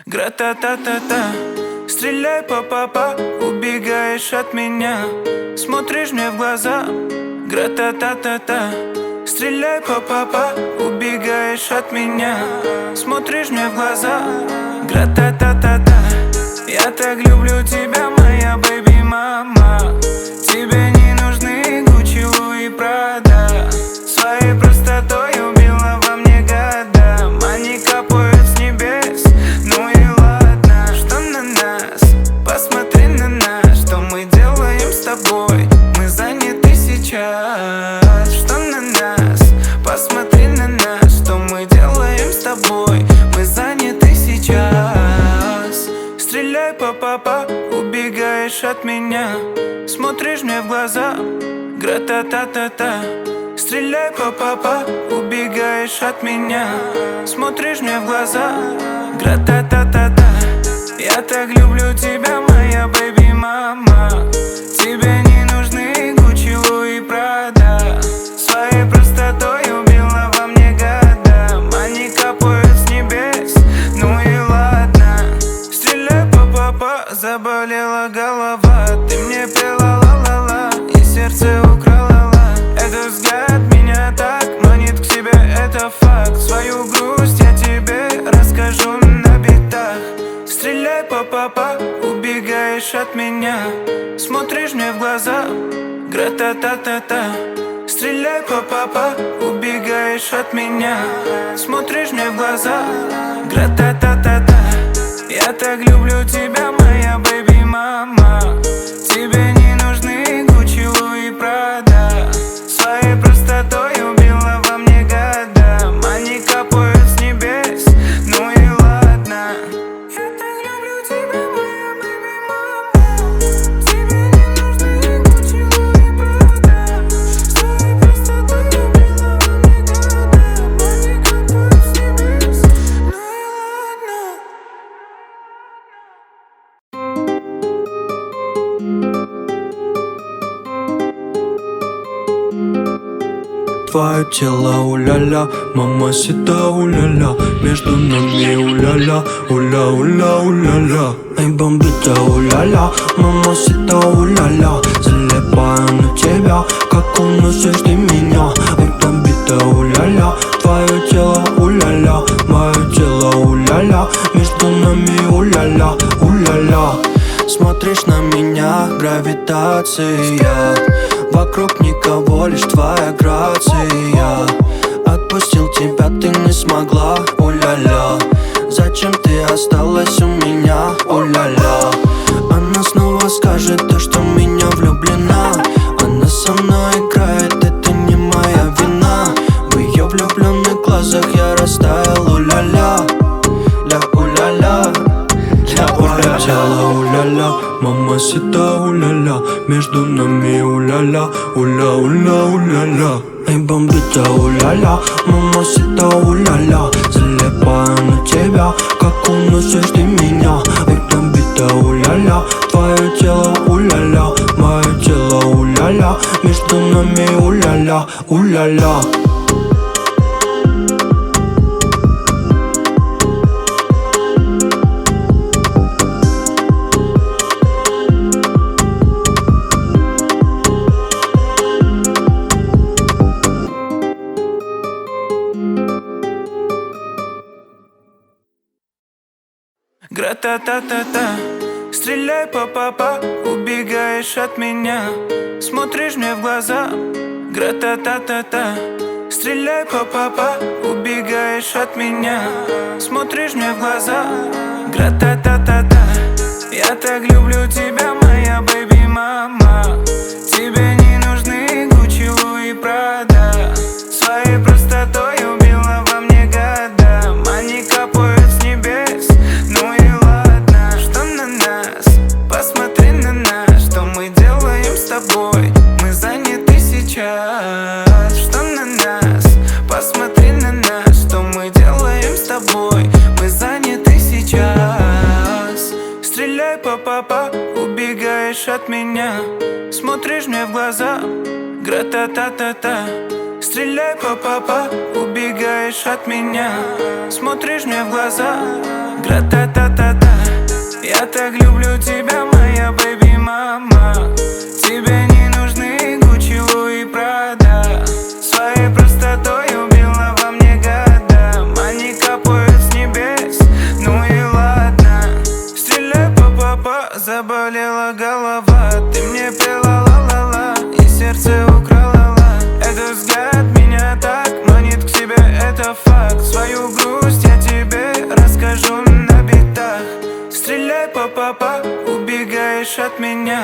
Гра-та-та-та-та, стреляй па-па-па, убегаешь от меня, смотришь мне в глаза. Гра-та-та-та-та, стреляй па-па-па, убегаешь от меня, смотришь мне в глаза. Гра-та-та-та-та, я так люблю тебя, моя бэйби-мама. Тебе не нужны Гуччи, Луи, Прада. Своей простотой убила во мне года. Они капают с небес, ну и ладно. Что на нас? Посмотри на нас. Что мы делаем с тобой? Мы заняты сейчас. Что на нас? Посмотри на нас. Что мы делаем с тобой? Мы заняты сейчас. Стреляй па-па-па, убегаешь от меня, смотришь мне в глаза. Гра-та-та-та-та, стреляй па-па-па, убегаешь от меня, смотришь мне в глаза. Гра-та-та-та-та, я так люблю тебя, моя бэйби-мама. Тебе не нужны Гуччи, Луи, Прада. Своей простотой убила во мне года. Они капают с небес, ну и ладно. Стреляй па-па-па, заболела голова. Ты мне пела ла-ла-ла и сердце украла ла. Этот взгляд меня так манит к себе, это факт. Свою грусть я тебе расскажу на битах. Стреляй па-па-па, убегаешь от меня, смотришь мне в глаза. Гра-та-та-та-та, стреляй па-па-па, убегаешь от меня, смотришь мне в глаза. Гра-та-та-та-та, я так люблю тебя, моя бэйби-мама. Тебе не нужны Гуччи, Луи, Прада. Своей простотой убила во мне года. Они капают с небес, ну и ладно. Я так люблю тебя, моя бэйби-мама. Тебе не нужны Гуччи, Луи, Прада. Своей простотой убила во мне года. Они капают с небес, ну и ладно. Твое тело, уля-ля, мамасита, уля-ля. Между нами, уля-ля, уля-уля, уля-ля. Эй, бомбита, уля-ля, мамасита, уля-ля. Залипаю на тебя, как уносишь ты меня. Эй, бомбита, уля-ля, твое тело, уля-ля. Мое тело, уля-ля, между нами, уля-ля, уля-ля. Смотришь на меня, гравитация. Вокруг никого, лишь твоя грация. Отпустил тебя, ты не смогла, уля-ля. Зачем ты осталась у меня, уля-ля? Она снова скажет то, что в меня влюблена. Она со мной играет, это не моя вина. В ее влюбленных глазах я растаял, уля-ля. Ля, уля-ля, ля, уля-ля. Тело, уля-ля, мамасита, уля-ля. Между нами, уля-ля, уля-уля, уля-ля. Эй, бомбита, уля-ля, мамасита, уля-ля. Залипаю на тебя, как уносишь ты меня. Эй, бомбита, уля-ля, твое тело, уля-ля. Мое тело, уля-ля, между нами, уля-ля, уля-ля. Гра-та-та-та-та, стреляй па-па-па, убегаешь от меня, смотришь мне в глаза. Гра-та-та-та-та, стреляй па-па-па, убегаешь от меня, смотришь мне в глаза. Гра-та-та-та-та, я так люблю тебя, моя бэйби-мама. Тебе не нужны Гуччи, Луи, Прада. Своей простотой убила во мне года. Они капают с небес, ну и ладно. Что на нас? Посмотри на нас. Что мы делаем с тобой? Мы заняты сейчас. Что на нас? Посмотри на нас. Что мы делаем с тобой? Мы заняты сейчас. Стреляй па-па-па, убегаешь от меня, смотришь мне в глаза. Гра-та-та-та-та, Стреляй по папа, убегаешь от меня. Смотришь мне в глаза, гра-та-та-та-та. Я так люблю тебя, моя бэби-мама. Тебе не нужны Гуччи, Луи, Прада. Своей простотой убила во мне года. Они капают с небес, ну и ладно. Стреляй по папа, заболела голова. Ты мне пела ла-ла-ла и сердце украла ла. Этот взгляд меня так манит к себе, это факт. Свою грусть я тебе расскажу на битах. Стреляй по папа, убегаешь от меня.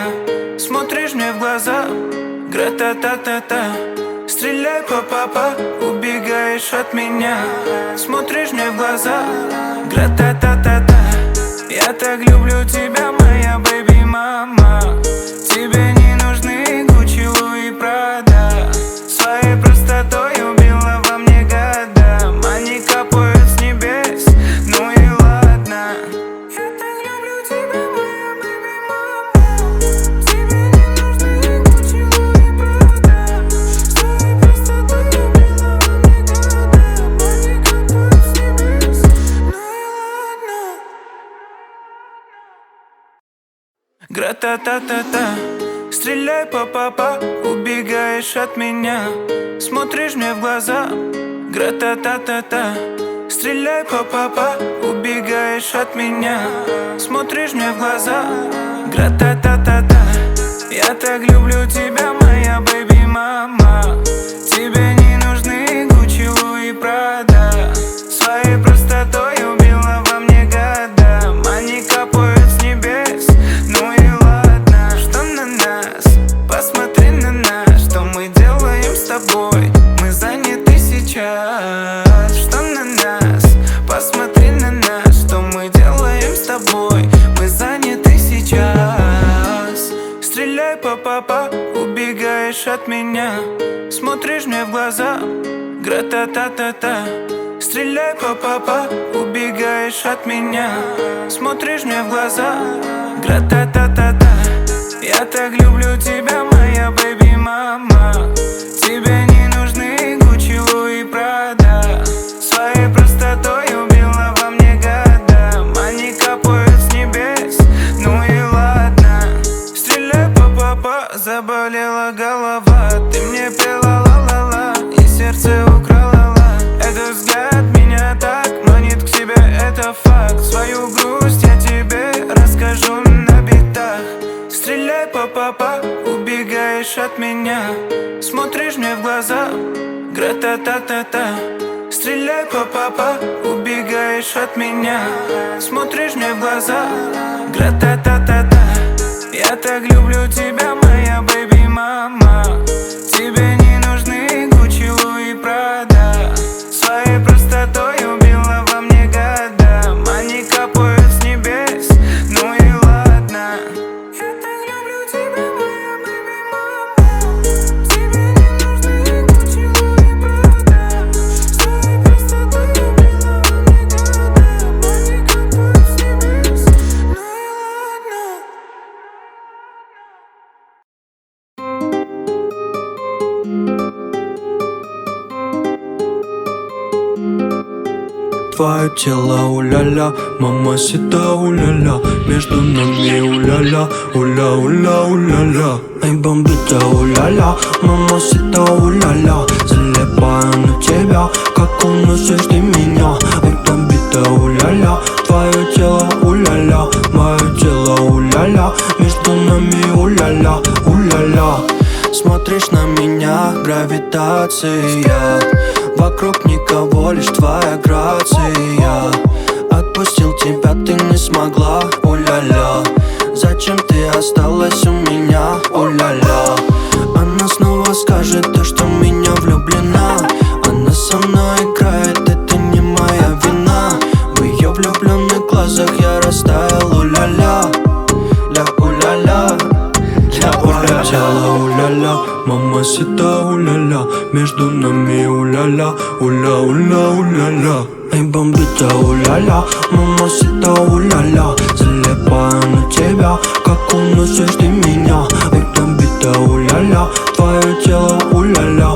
Смотришь мне в глаза, гра-та-та-та-та. Стреляй по папа, убегаешь от меня. Смотришь мне в глаза, гра-та-та-та-та. Я так люблю тебя, моя бэби-мама. Тебе не нужны Гуччи, Луи, Прада. Своей простотой убила во мне года. Они капают с небес, ну и ладно. Я так люблю тебя, моя бэби-мама. Тебе не нужны Гуччи, Луи, Прада. Своей простотой убила во мне года. Они капают с небес, ну и ладно. Гра-та-та-та-та. Стреляй по папа, убегаешь от меня. Смотришь мне в глаза, гра-та-та-та-та. Стреляй по папа, убегаешь от меня. Смотришь мне в глаза, гра-та-та-та-та. Я так люблю тебя, моя бэби-мама. Тебе не нужны Гуччи, Луи, Прада. Своей простотой убила во мне года. Они капают с небес, ну и ладно. Что на нас? Посмотри на нас. Что мы делаем с тобой? Мы заняты сейчас. Что на нас? Посмотри на нас. Что мы делаем с тобой? Мы заняты сейчас. Стреляй по папа, убегаешь от меня. Смотришь мне в глаза, гра-та-та-та-та. Стреляй по папа, убегаешь от меня. Смотришь мне в глаза, гра-та-та-та-та. Я так люблю тебя, моя бэби-мама. Тебе не нужны Гуччи, Луи, Прада. Своей простотой убила во мне года. Они капают с небес, ну и ладно. Стреляй по папа, заболела голова. Ты мне пела ла-ла-ла и сердце украла ла. Этот взгляд меня так манит к себе, это факт. Свою грусть я тебе расскажу на битах. Стреляй по папа, убегаешь от меня. Смотришь мне в глаза, гра-та-та-та-та. Стреляй по папа, убегаешь от меня. Смотришь мне в глаза, гра-та-та-та-та. Я так люблю тебя, моя бэби-мама. Тебе не нужны Гуччи, Луи, Прада. Своей простотой убила во мне года. Они капают с небес, ну и ладно. Я так люблю тебя, моя бэби-мама. Тебе не нужны Гуччи, Луи, Прада. Своей простотой убила во мне года. Они капают с небес, ну и ладно. Твое тело, уля-ля, мамасита, уля-ля. Между нами, уля-ля, уля-уля, уля-ля. Эй, бомбита, уля-ля, мамасита, уля-ля. Залипаю на тебя, как уносишь ты меня. Эй, бомбита, уля-ля, твое тело, уля-ля. Мое тело, уля-ля, между нами, уля-ля, уля-ля. Смотришь на меня, гравитация. Вокруг никого, лишь твоя грация. Отпустил тебя, ты не смогла, уля-ля. Зачем ты осталась у меня, уля-ля? Она снова скажет то, что в меня влюблена. Она со мной играет, это не моя вина. В ее влюбленных глазах я растаял, уля-ля. Ля, уля-ля, ля, уля-ля. Тело, уля-ля, мамасита, уля-ля. Между нами, уля-ля, уля-уля, уля-ля. Эй, бомбита, уля-ля, мамасита, уля-ля. Залипаю на тебя, как уносишь ты меня. Эй, бомбита, уля-ля, твое тело, уля-ля.